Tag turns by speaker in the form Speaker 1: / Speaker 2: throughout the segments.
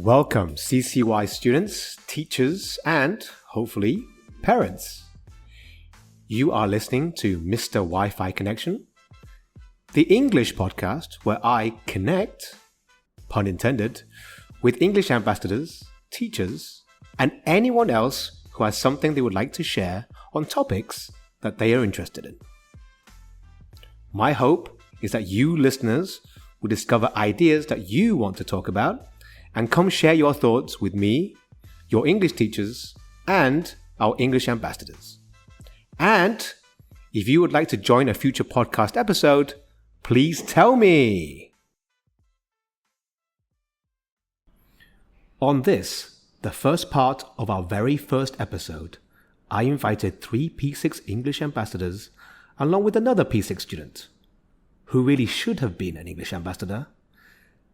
Speaker 1: Welcome, CCY students, teachers, and hopefully parents. You are listening to Mr. Wi-Fi Connection, the English podcast where I connect, pun intended, with English ambassadors, teachers, and anyone else who has something they would like to share on topics that they are interested in. My hope is that you listeners will discover ideas that you want to talk about and come share your thoughts with me, your English teachers, and our English ambassadors. And if you would like to join a future podcast episode, please tell me. On this, the first part of our very first episode, I invited 3 P6 English ambassadors along with another P6 student, who really should have been an English ambassador,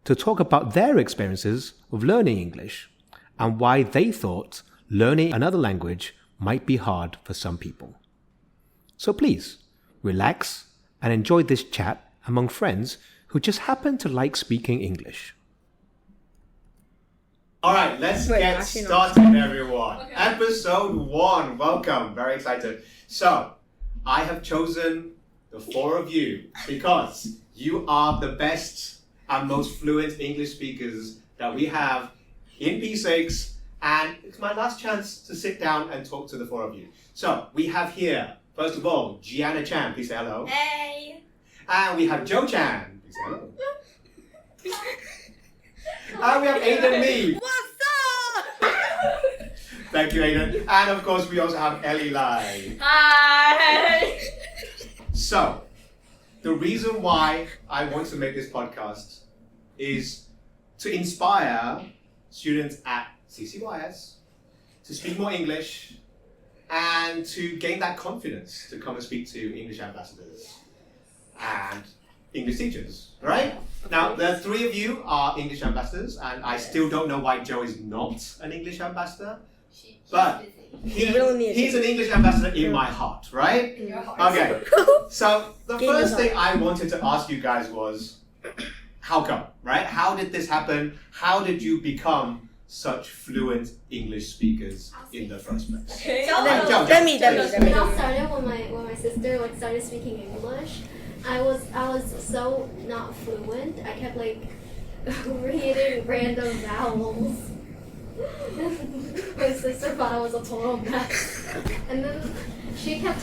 Speaker 1: to talk about their experiences of learning English and why they thought learning another language might be hard for some people. So please, relax and enjoy this chat among friends who just happen to like speaking English. Alright, let's get started, everyone. Okay. Episode 1, welcome, very excited. So, I have chosen the 4 of you because you are the best and most fluent English speakers that we have in P6, and it's my last chance to sit down and talk to the 4 of you. So, we have here, first of all, Gianna Chan, please say hello.
Speaker 2: Hey!
Speaker 1: And we have Joe Chan, please say hello. And we have Aiden Lee.
Speaker 2: What's up?
Speaker 1: Thank you, Aiden. And of course, we also have Ellie Lai.
Speaker 2: Hi!
Speaker 1: So, the reason why I want to make this podcast is to inspire students at CCYS to speak more English and to gain that confidence to come and speak to English ambassadors and English teachers, right? Now, the 3 of you are English ambassadors, and I still don't know why Joe is not an English ambassador, but he's an English ambassador in my heart, right?
Speaker 2: In your heart.
Speaker 1: Okay, so the first thing I wanted to ask you guys was, how come, right? How did this happen? How did you become such fluent English speakers in the first place?
Speaker 2: Okay.
Speaker 3: It all started when my sister started speaking English. I was so not fluent. I kept reading random vowels. My sister thought I was a total mess, and then she kept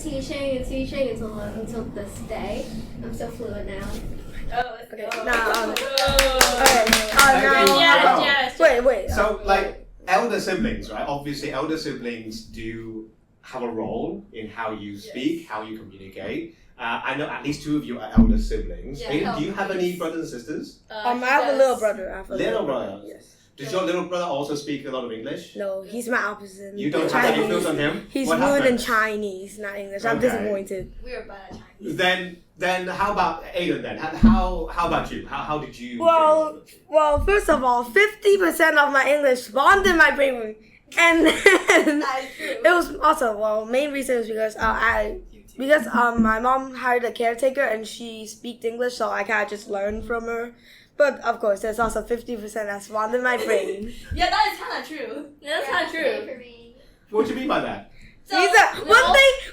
Speaker 3: teaching until this day. I'm so fluent now.
Speaker 2: Oh, okay.
Speaker 1: Yes.
Speaker 4: Wait.
Speaker 1: So, elder siblings, right? Obviously, elder siblings do have a role in how you speak, how you communicate. I know at least 2 of you are elder siblings.
Speaker 2: Yeah,
Speaker 1: Aiden, do you have any brothers and sisters?
Speaker 4: I have a little brother.
Speaker 1: Little brother?
Speaker 4: Yes.
Speaker 1: Does your little brother also speak a lot of English?
Speaker 4: No, he's my opposite.
Speaker 1: You don't have that influence on him?
Speaker 4: He's
Speaker 1: What
Speaker 4: fluent in
Speaker 1: happened?
Speaker 4: Chinese, not English. I'm
Speaker 1: Okay.
Speaker 4: disappointed.
Speaker 2: We are bad at Chinese.
Speaker 1: Then how about Aiden then? How about you? How did you...
Speaker 4: Well, first of all, 50% of my English spawned in my brain. And then
Speaker 2: That is true.
Speaker 4: it was also, main reason is because my mom hired a caretaker and she speaks English, so I kind of just learned from her. But of course, there's also 50% that spawned in my brain.
Speaker 2: Yeah, that is kind of true. That's kind of true.
Speaker 3: For me.
Speaker 1: What do you mean by that?
Speaker 2: So,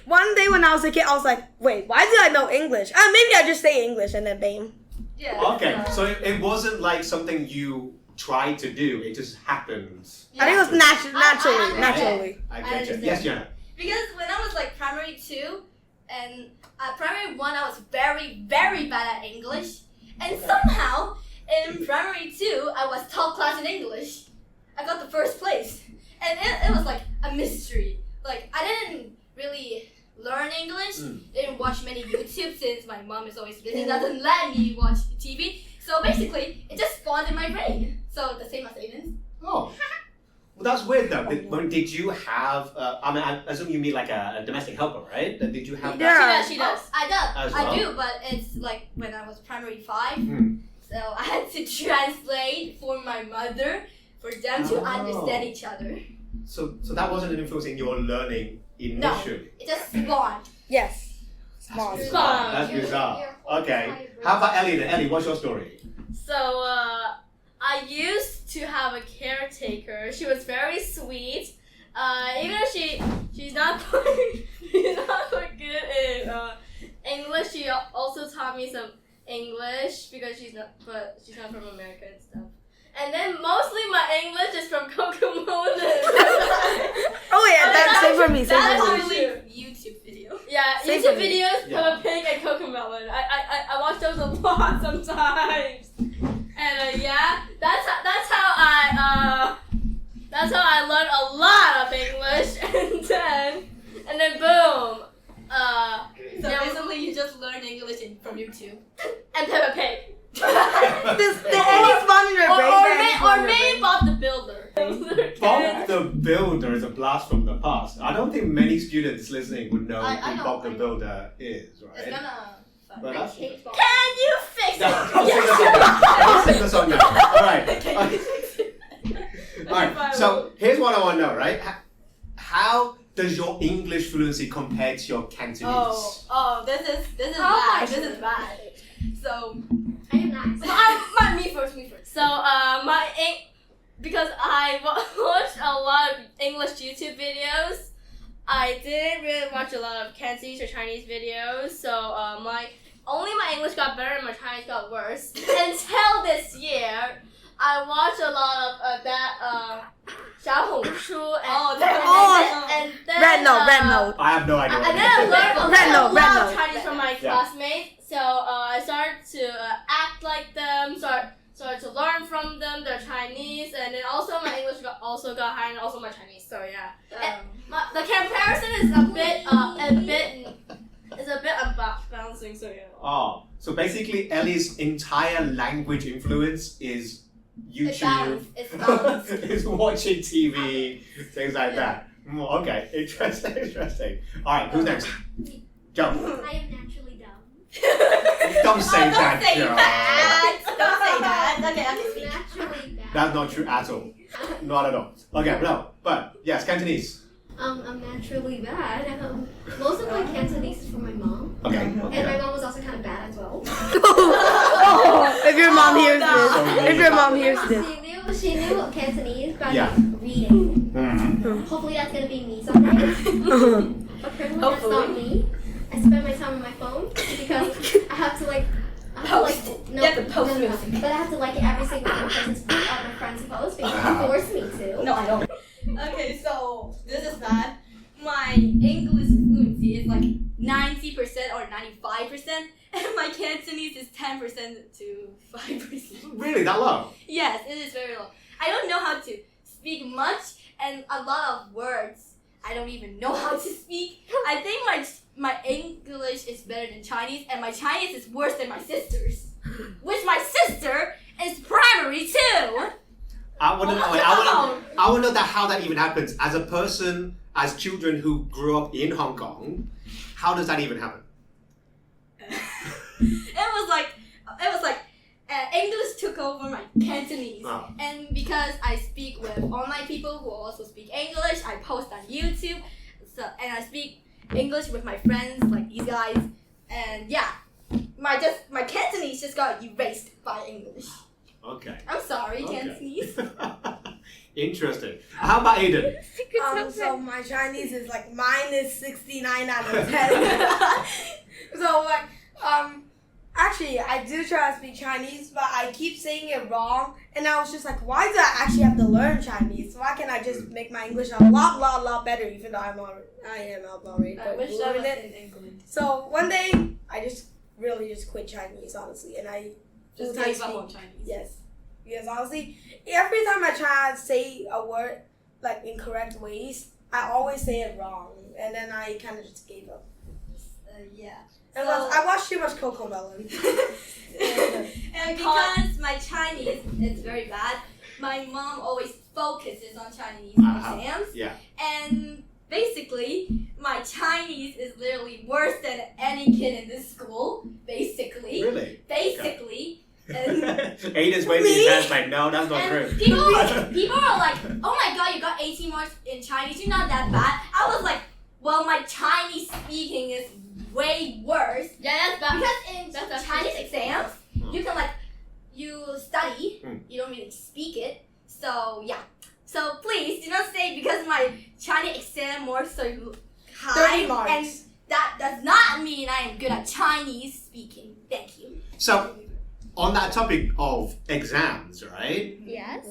Speaker 4: One day when I was a kid, I was like, wait, why do I know English? Maybe I just say English and then bam.
Speaker 2: Yeah.
Speaker 1: Okay, so it wasn't like something you tried to do, it just happened.
Speaker 4: I think it was naturally.
Speaker 1: I
Speaker 2: I
Speaker 1: get you.
Speaker 2: understand.
Speaker 1: Yes, Jenna.
Speaker 2: Because when I was primary 2 and primary 1, I was very, very bad at English. And somehow, in primary 2, I was top class in English. I got the first place. And it was a mystery. I didn't really learn English. Didn't watch many YouTube since my mom is always busy, doesn't let me watch TV. So basically, it just spawned in my brain. So the same as Aiden's.
Speaker 1: Oh. Well, that's weird though. Did you have, I assume you mean a domestic helper, right? Did you have that?
Speaker 4: Yeah.
Speaker 2: She does. I
Speaker 1: As well?
Speaker 2: do, but it's when I was primary 5.
Speaker 1: Hmm.
Speaker 2: So I had to translate for my mother for them to understand each other.
Speaker 1: So that wasn't an influence in your learning initially?
Speaker 2: It just spawned.
Speaker 4: Yes.
Speaker 2: Spawn.
Speaker 1: That's bizarre. Okay. How about Ellie then? Ellie, what's your story?
Speaker 5: So,
Speaker 2: I used to have a caretaker. She was very sweet. Even though she's not quite good in English, she also taught me some English because she's not from America and stuff. And then mostly my English is from Cocomelon.
Speaker 4: Oh yeah, that's same for me. Same
Speaker 2: That's
Speaker 4: for me.
Speaker 2: actually
Speaker 5: YouTube video.
Speaker 2: Yeah,
Speaker 4: Same
Speaker 2: YouTube
Speaker 4: for me.
Speaker 2: videos,
Speaker 1: Yeah.
Speaker 2: Peppa Pig and Cocomelon. I watch those a lot sometimes. And yeah, that's how I learned a lot of English. And then boom,
Speaker 5: So
Speaker 2: yeah,
Speaker 5: basically, you just learn English from YouTube.
Speaker 2: and Peppa Pig.
Speaker 4: The only fun in your brain.
Speaker 2: Or maybe Bob the Builder.
Speaker 1: Bob the Builder is a blast from the past. I don't think many students listening would know
Speaker 5: I
Speaker 1: who
Speaker 5: know,
Speaker 1: Bob the
Speaker 5: I know.
Speaker 1: Builder is, right?
Speaker 5: It's gonna.
Speaker 1: But that's
Speaker 2: Can you fix
Speaker 1: No,
Speaker 2: it?
Speaker 1: don't sing the song now. All right. All right. So here's what I want to know, right? How does your English fluency compare to your Cantonese?
Speaker 5: This is
Speaker 2: How
Speaker 5: bad.
Speaker 2: much
Speaker 5: This
Speaker 2: is
Speaker 5: is bad. So
Speaker 3: I am nice.
Speaker 2: Me first. So because I watched a lot of English YouTube videos, I didn't really watch a lot of Cantonese or Chinese videos. So my English got better and my Chinese got worse until this year. I watched a lot of that 小红书 and then
Speaker 4: Red note.
Speaker 1: I have no idea.
Speaker 2: and then I learned a
Speaker 4: Red
Speaker 2: lot
Speaker 4: note.
Speaker 2: of Chinese from my classmates. So I started to act like them, started to learn from them, their Chinese, and then also my English got higher, and also my Chinese. So yeah, the comparison is a bit unbalancing. So yeah.
Speaker 1: Oh, so basically Ellie's entire language influence is YouTube,
Speaker 2: It's balanced.
Speaker 1: is watching TV, things like that. Okay, interesting. All right, who's next? Joe.
Speaker 3: I am naturally dumb.
Speaker 1: Don't say that,
Speaker 5: Don't say
Speaker 1: Joe.
Speaker 5: that. Don't say that. Okay,
Speaker 3: I'm
Speaker 5: speak.
Speaker 3: naturally bad.
Speaker 1: That's not true at all. Not at all. Okay, no, but yes, Cantonese.
Speaker 3: I'm naturally bad. Most of my Cantonese is from my mom.
Speaker 1: Okay.
Speaker 3: And my
Speaker 1: okay.
Speaker 3: mom was also kind of bad as well.
Speaker 4: If your mom hears
Speaker 1: So
Speaker 4: this, if your mom
Speaker 3: My
Speaker 4: hears
Speaker 3: mom,
Speaker 4: this.
Speaker 3: she knew Cantonese by
Speaker 1: Yeah.
Speaker 3: reading.
Speaker 1: Mhm.
Speaker 3: Hopefully that's gonna be me someday. But currently that's not me. I spend my time on my phone because I have to like.
Speaker 5: Post.
Speaker 3: No,
Speaker 5: You have to post
Speaker 3: no,
Speaker 5: music.
Speaker 3: but I have to like every single person's my friend's post because they force me to.
Speaker 5: No, I don't. Okay, so this is bad. My English fluency is like 90% or 95%, and my Cantonese is 10% to 5%.
Speaker 1: Really, that low?
Speaker 2: Yes, it is very low. I don't know how to speak much, and a lot of words I don't even know how to speak. I think my English is better than Chinese, and my Chinese is worse than my sister's. Which my sister is primary too.
Speaker 1: I want to know. I want to know how that even happens. As a person, as children who grew up in Hong Kong, how does that even happen?
Speaker 2: It was like English took over my Cantonese,
Speaker 1: Oh.
Speaker 2: and because I speak with online people who also speak English, I post on YouTube, and I speak English with my friends like these guys, and yeah, my Cantonese just got erased by English.
Speaker 1: Okay.
Speaker 2: I'm sorry,
Speaker 1: Okay.
Speaker 2: Cantonese.
Speaker 1: Interesting. How about Aiden?
Speaker 4: So my Chinese is like minus 69 out of 10. So like, actually I do try to speak Chinese, but I keep saying it wrong. And I was just like, why do I actually have to learn Chinese? Why can't I just make my English a lot better, even though I am already
Speaker 2: I wish I was in England.
Speaker 4: So one day I just really just quit Chinese, honestly, and I
Speaker 5: Just
Speaker 4: full-time
Speaker 5: gave up on
Speaker 4: speak.
Speaker 5: Chinese.
Speaker 4: Yes. Because honestly, every time I try to say a word like in correct ways, I always say it wrong, and then I kind of just gave up.
Speaker 2: Yeah.
Speaker 4: And plus, I watched too much Cocomelon.
Speaker 2: And because my Chinese is very bad, my mom always focuses on Chinese exams.
Speaker 1: Yeah.
Speaker 2: And basically, my Chinese is literally worse than any kid in this school. Basically.
Speaker 1: Really?
Speaker 2: Basically. And,
Speaker 1: Aiden's waving his hands like, no, that's not
Speaker 2: and
Speaker 1: true.
Speaker 2: people are like, oh my god, you got 18 marks in Chinese, you're not that bad. I was like, well, my Chinese speaking is way worse. Yeah, that's bad. Because in That's Chinese exams,
Speaker 1: Hmm.
Speaker 2: you can you study,
Speaker 1: Hmm.
Speaker 2: you don't really So yeah. So please do not say because my Chinese exam more so
Speaker 4: 30
Speaker 2: high,
Speaker 4: marks.
Speaker 2: and that does not mean I am good at Chinese speaking. Thank you.
Speaker 1: So, on that topic of exams, right?
Speaker 3: Yes.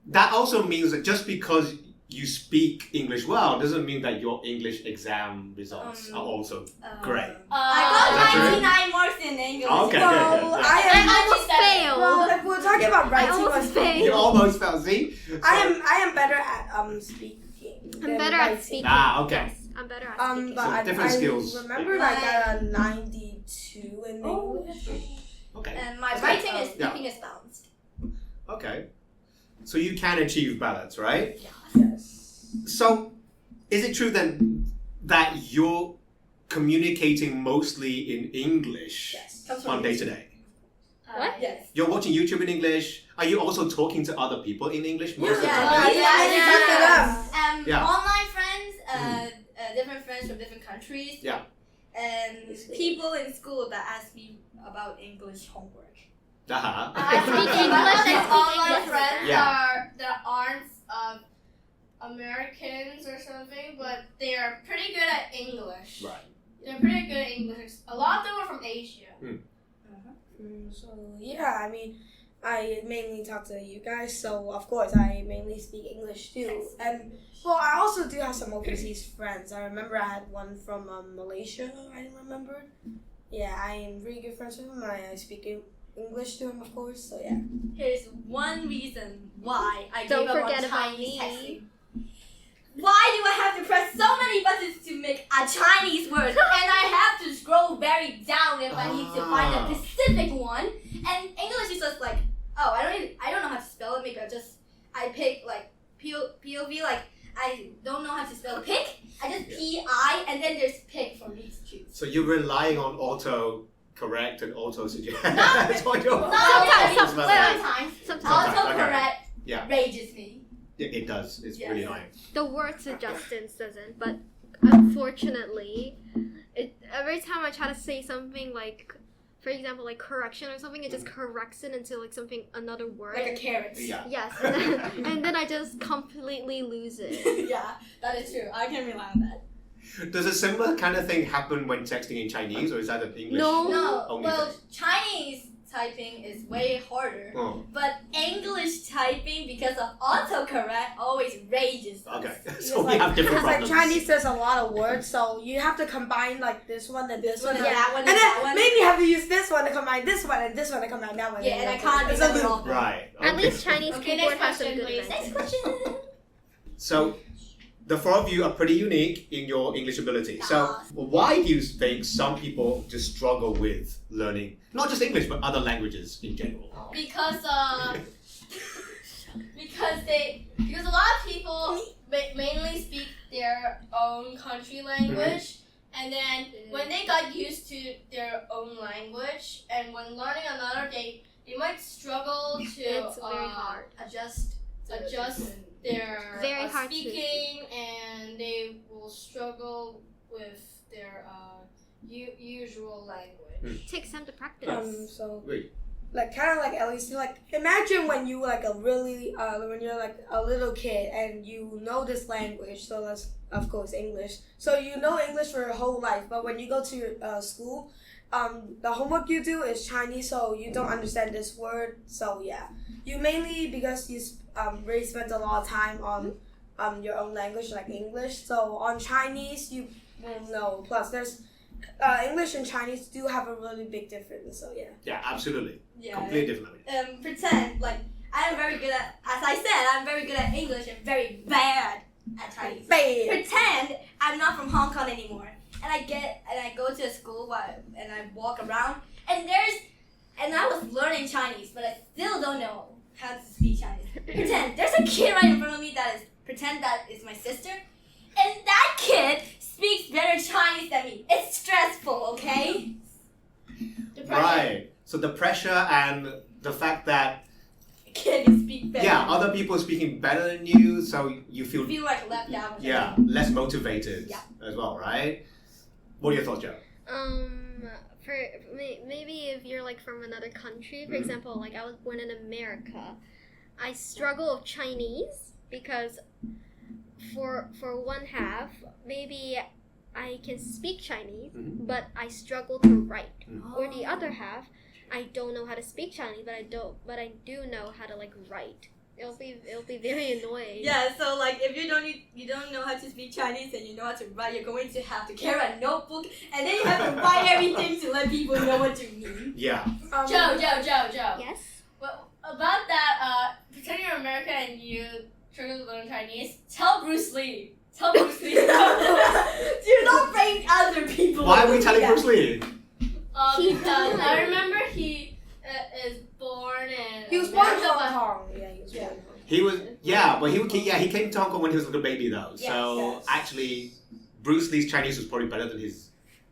Speaker 1: That also means that just because you speak English well doesn't mean that your English exam results are also great.
Speaker 2: I
Speaker 1: Is that
Speaker 2: got
Speaker 1: true?
Speaker 2: 99 marks in English.
Speaker 1: Okay,
Speaker 4: Well,
Speaker 1: good.
Speaker 4: I am
Speaker 3: almost failed.
Speaker 4: Well, if we're talking about
Speaker 3: I
Speaker 4: writing,
Speaker 3: almost
Speaker 4: or
Speaker 1: You
Speaker 3: failed.
Speaker 1: almost felt, see?
Speaker 4: I am better at speaking.
Speaker 3: I'm
Speaker 4: than
Speaker 3: better at
Speaker 4: writing.
Speaker 3: speaking.
Speaker 1: Ah, okay.
Speaker 3: Yes, I'm better at speaking.
Speaker 4: But
Speaker 1: So different
Speaker 4: I
Speaker 1: skills.
Speaker 4: remember like a 92 in English.
Speaker 1: Okay.
Speaker 2: And my
Speaker 1: That's
Speaker 2: writing
Speaker 1: good.
Speaker 2: is speaking is balanced.
Speaker 1: Okay. So you can achieve balance, right?
Speaker 4: Yes.
Speaker 1: So, is it true then that you're communicating mostly in English
Speaker 2: Comes from
Speaker 1: on day to day?
Speaker 3: What?
Speaker 2: Yes.
Speaker 1: You're watching YouTube in English. Are you also talking to other people in English most of the
Speaker 2: Yeah,
Speaker 1: time? Yeah.
Speaker 2: Online friends, different friends from different countries.
Speaker 1: Yeah.
Speaker 2: And people in school that ask me about English homework.
Speaker 1: Uh-huh.
Speaker 3: I speak English, I speak
Speaker 6: Online
Speaker 3: English.
Speaker 6: friends
Speaker 1: Yeah.
Speaker 6: are the aunts of Americans or something, but they are pretty good at English.
Speaker 1: Right.
Speaker 6: They're pretty good at English. A lot of them are from Asia.
Speaker 4: So yeah, I mean, I mainly talk to you guys, so of course I mainly speak English too. And well, I also do have some overseas friends. I remember I had one from Malaysia. I remember. Yeah, I am really good friends with him. I speak English to him, of course. So yeah.
Speaker 2: Here's one reason why I
Speaker 3: Don't
Speaker 2: gave up
Speaker 3: forget
Speaker 2: on
Speaker 3: about
Speaker 2: Chinese
Speaker 3: me.
Speaker 2: texting. Why do I have to press so many buttons to make a Chinese word? And I have to scroll very down if I need to find a specific one. And English is just like, oh, I don't know how to spell it. Maybe I pick like POV, like I don't know how to spell pick. I just PI, and then there's pick for me to choose.
Speaker 1: So you're relying on auto correct and auto suggest.
Speaker 2: No,
Speaker 1: That's what you're
Speaker 2: Sometimes
Speaker 1: Sometimes,
Speaker 2: autocorrect
Speaker 1: Yeah.
Speaker 2: rages me.
Speaker 1: It does. It's
Speaker 2: Yes.
Speaker 1: really annoying.
Speaker 3: The word suggestions doesn't, but unfortunately, every time I try to say something like, for example, like correction or something, it just corrects it into like something another word.
Speaker 2: Like a carrot.
Speaker 1: Yeah.
Speaker 3: Yes, and then I just completely lose it.
Speaker 2: Yeah, that is true. I can rely on that.
Speaker 1: Does a similar kind of thing happen when texting in Chinese, or is that an English?
Speaker 3: No.
Speaker 2: No,
Speaker 1: Only
Speaker 2: well,
Speaker 1: thing.
Speaker 2: Chinese typing is way harder,
Speaker 1: Oh,
Speaker 2: but English typing, because of autocorrect, always rages us.
Speaker 1: okay.
Speaker 4: Because,
Speaker 1: So we have different
Speaker 4: because like
Speaker 1: problems.
Speaker 4: Chinese there's a lot of words, so you have to combine like this one and this one,
Speaker 2: Yeah,
Speaker 4: and,
Speaker 2: that one
Speaker 4: and
Speaker 2: and that
Speaker 4: then
Speaker 2: one.
Speaker 4: maybe you have to use this one to combine this one and this one to combine that one.
Speaker 2: Yeah, and I can't
Speaker 4: It's a
Speaker 2: remember
Speaker 4: loop.
Speaker 2: all of them.
Speaker 1: Right.
Speaker 3: At
Speaker 1: okay.
Speaker 3: least Chinese
Speaker 6: Okay,
Speaker 3: keyboard
Speaker 6: next
Speaker 3: has some
Speaker 6: question,
Speaker 3: good
Speaker 6: please.
Speaker 2: Next
Speaker 3: inventions.
Speaker 2: question.
Speaker 1: So, the four of you are pretty unique in your English ability. So,
Speaker 2: Yes.
Speaker 1: why do you think some people just struggle with learning not just English but other languages in general?
Speaker 6: Because because a lot of people mainly speak their own country language, and then when they got used to their own language, and when learning another, they might struggle to
Speaker 3: It's very hard.
Speaker 6: adjust their
Speaker 3: Very hard to
Speaker 6: speaking, and they will struggle with their usual language.
Speaker 3: It takes time to practice.
Speaker 4: So
Speaker 1: Wait.
Speaker 4: like kind of like at least like imagine when you were like a really when you're like a little kid and you know this language, so that's of course English, so you know English for your whole life, but when you go to your school, the homework you do is Chinese, so you don't understand this word. So yeah, you mainly, because you really spent a lot of time on your own language like English, so on Chinese you will know. Plus there's English and Chinese do have a really big difference, so yeah.
Speaker 1: Yeah, absolutely.
Speaker 2: Yeah.
Speaker 1: Completely different language.
Speaker 2: Pretend like I am very good at, as I said, I'm very good at English and very bad at Chinese.
Speaker 4: Bam.
Speaker 2: Pretend I'm not from Hong Kong anymore, and I go to a school and I walk around, and I was learning Chinese, but I still don't know how to speak Chinese. Pretend there's a kid right in front of me pretend that is my sister, and that kid speaks better Chinese than me. It's stressful, okay?
Speaker 1: Right. So the pressure and the fact that
Speaker 2: Kid can speak better.
Speaker 1: other people are speaking better than you, so you feel
Speaker 2: Feel like left out.
Speaker 1: less motivated
Speaker 2: Yeah.
Speaker 1: as well, right? What are your thoughts, Joe?
Speaker 3: For maybe if you're like from another country, for
Speaker 1: Mhm.
Speaker 3: example, like I was born in America, I struggle with Chinese because for one half, maybe I can speak Chinese, but I struggle to write. Or the other half, I don't know how to speak Chinese, but I do know how to like write. It'll be very annoying.
Speaker 5: Yeah, so like if you don't know how to speak Chinese and you know how to write, you're going to have to carry a notebook and then you have to write everything to let people know what you mean.
Speaker 1: Yeah.
Speaker 6: Joe.
Speaker 3: Yes.
Speaker 6: Well, about that, pretend you're American and you struggle to learn Chinese. Tell Bruce Lee.
Speaker 5: Do not bring other people.
Speaker 1: Why are we telling Bruce Lee?
Speaker 6: Because I remember he is born in.
Speaker 4: He was born in
Speaker 6: America,
Speaker 4: Hong Kong. Yeah, he was born in Hong Kong.
Speaker 1: He was, he came to Hong Kong when he was a little baby though. So
Speaker 4: yes.
Speaker 1: actually, Bruce Lee's Chinese was probably better than his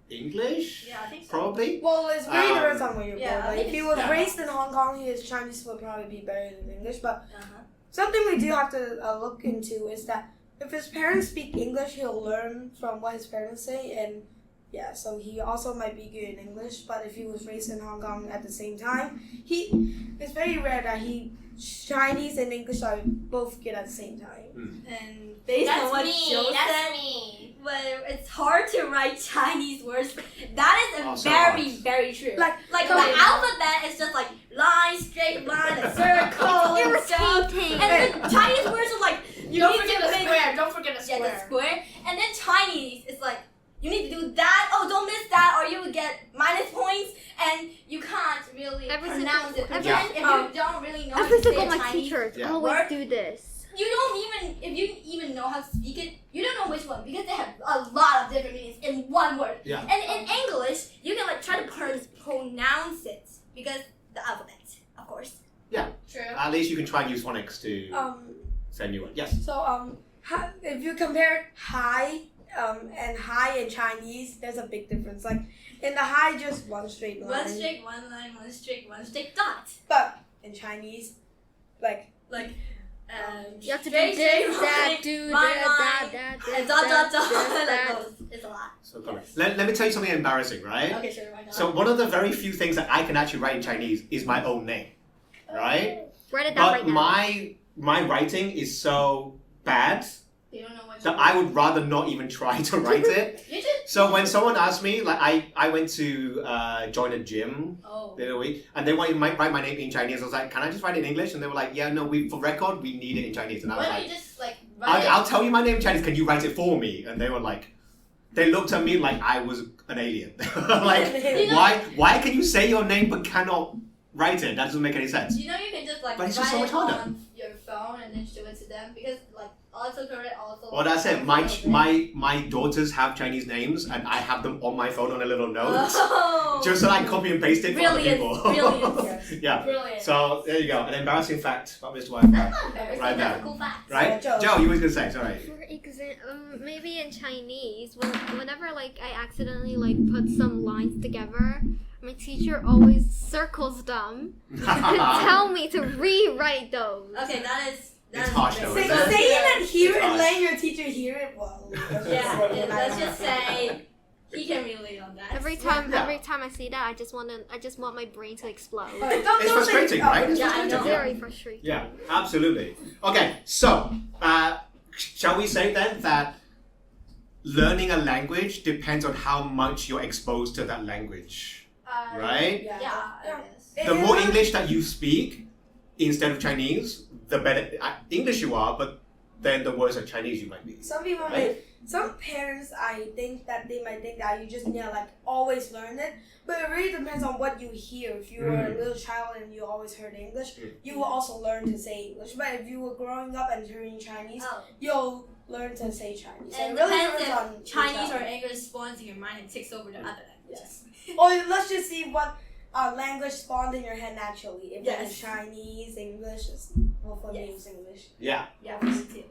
Speaker 1: English.
Speaker 5: Yeah, I think so.
Speaker 1: Probably.
Speaker 4: Well, it's very depends on where you're
Speaker 5: yeah,
Speaker 4: born.
Speaker 5: I
Speaker 4: Like,
Speaker 5: think
Speaker 4: if he
Speaker 5: it's-
Speaker 4: was raised in Hong Kong, his Chinese would probably be better than English. But
Speaker 5: Uh-huh.
Speaker 4: something we do have to look into is that if his parents speak English, he'll learn from what his parents say, and yeah, so he also might be good in English. But if he was raised in Hong Kong at the same time, it's very rare that Chinese and English are both good at the same time.
Speaker 5: And based on what Joe said,
Speaker 6: me.
Speaker 5: well, it's hard to write Chinese words. That is
Speaker 1: Also
Speaker 5: very,
Speaker 1: hard.
Speaker 5: very true.
Speaker 4: Like,
Speaker 5: the
Speaker 4: come on.
Speaker 5: alphabet is just like line, straight line, a circle, and stuff.
Speaker 3: Irritating.
Speaker 5: And the Chinese words are like you
Speaker 6: Don't
Speaker 5: need
Speaker 6: forget
Speaker 5: to
Speaker 6: the
Speaker 5: make-
Speaker 6: square. Don't forget the
Speaker 5: Yeah,
Speaker 6: square.
Speaker 5: the square. And then Chinese is like you need to do that. Oh, don't miss that, or you will get minus points, and you can't really
Speaker 3: Every
Speaker 5: pronounce
Speaker 3: single-
Speaker 5: it.
Speaker 3: every-
Speaker 5: Again, if you don't really know how
Speaker 3: Every
Speaker 5: to say
Speaker 3: single
Speaker 5: a
Speaker 3: my
Speaker 5: Chinese
Speaker 3: teachers
Speaker 1: Yeah.
Speaker 3: always
Speaker 5: word,
Speaker 3: do this.
Speaker 5: you don't even if you even know how to speak it, you don't know which one because they have a lot of different meanings in one word.
Speaker 1: Yeah.
Speaker 5: And in English, you can like try to pronounce it because the alphabet, of course.
Speaker 6: True.
Speaker 1: At least you can try and use phonics to say a new one. Yes.
Speaker 4: So if you compare hi and hi in Chinese, there's a big difference. Like in the hi, just one straight line.
Speaker 5: One straight, one line, one straight dot.
Speaker 4: But in Chinese, like
Speaker 3: You have to do
Speaker 5: straight,
Speaker 3: this,
Speaker 5: straight
Speaker 3: that,
Speaker 5: line,
Speaker 3: do
Speaker 5: line,
Speaker 3: that,
Speaker 5: line,
Speaker 3: that,
Speaker 5: and dot, dot, dot. Like
Speaker 3: that.
Speaker 5: those. It's a lot.
Speaker 1: So let me tell you something embarrassing, right?
Speaker 5: Okay, sure, why not?
Speaker 1: So one of the very few things that I can actually write in Chinese is my own name, right?
Speaker 3: Write it down
Speaker 1: But
Speaker 3: right now.
Speaker 1: my writing is so bad
Speaker 5: you don't know what
Speaker 1: that I would rather not even try to write it.
Speaker 5: You just
Speaker 1: So when someone asked me, like I went to join a gym the other week, and they wanted to write my name in Chinese. I was like, can I just write it in English? And they were like, yeah, no, for record, we need it in Chinese. And I was
Speaker 5: why don't
Speaker 1: like,
Speaker 5: you just like write
Speaker 1: I'll tell you my name in Chinese. Can you write it for me? And they were like, they looked at me like I was an alien. Like, why can you say your name but cannot write it? That doesn't make any sense.
Speaker 5: You know you can just like
Speaker 1: But
Speaker 5: write
Speaker 1: it's just so much
Speaker 5: it
Speaker 1: harder.
Speaker 5: on your phone and then show it to them because like autocorrect also.
Speaker 1: Well, that's it. My daughters have Chinese names, and I have them on my phone on a little note,
Speaker 5: Oh.
Speaker 1: just so I can copy and paste it for other
Speaker 5: Brilliant,
Speaker 1: people.
Speaker 5: brilliant.
Speaker 1: Yeah.
Speaker 6: Brilliant.
Speaker 1: So there you go. An embarrassing fact about Mr. Wi-Fi.
Speaker 5: That's not embarrassing.
Speaker 1: Right
Speaker 5: That's
Speaker 1: there.
Speaker 5: a cool fact.
Speaker 1: Right?
Speaker 4: Joe.
Speaker 1: Joe, you was gonna say. Sorry.
Speaker 3: For maybe in Chinese, whenever like I accidentally like put some lines together, my teacher always circles them and tell me to rewrite those.
Speaker 5: Okay, that is.
Speaker 1: It's harsh though,
Speaker 4: Say,
Speaker 1: isn't it?
Speaker 4: saying it and hear
Speaker 1: It's
Speaker 4: it and
Speaker 1: harsh.
Speaker 4: letting your teacher hear it, well,
Speaker 5: Let's just say he can relate on that.
Speaker 3: Every time I see that, I just want my brain to explode.
Speaker 1: It's frustrating, right? It's
Speaker 5: Yeah, I
Speaker 1: frustrating.
Speaker 5: know.
Speaker 3: It's very frustrating.
Speaker 1: Yeah, absolutely. Okay, so shall we say then that learning a language depends on how much you're exposed to that language, right?
Speaker 5: Yeah, I guess.
Speaker 1: The more English that you speak instead of Chinese, the better English you are, but then the worse at Chinese you might be.
Speaker 4: Some people
Speaker 1: Right.
Speaker 4: some parents, I think that they might think that you just need to like always learn it, but it really depends on what you hear. If you were a little child and you always heard English, you will also learn to say English. But if you were growing up and hearing Chinese,
Speaker 5: Oh.
Speaker 4: you'll learn to say Chinese.
Speaker 5: And
Speaker 4: it really
Speaker 5: depends
Speaker 4: depends on
Speaker 5: if Chinese
Speaker 4: your
Speaker 5: or
Speaker 4: child.
Speaker 5: English spawns in your mind and takes over the other languages.
Speaker 4: Or let's just see what language spawned in your head naturally. If
Speaker 5: Yes.
Speaker 4: it's Chinese, English, well, for me it's English.
Speaker 1: Yeah.
Speaker 5: Yeah, me too.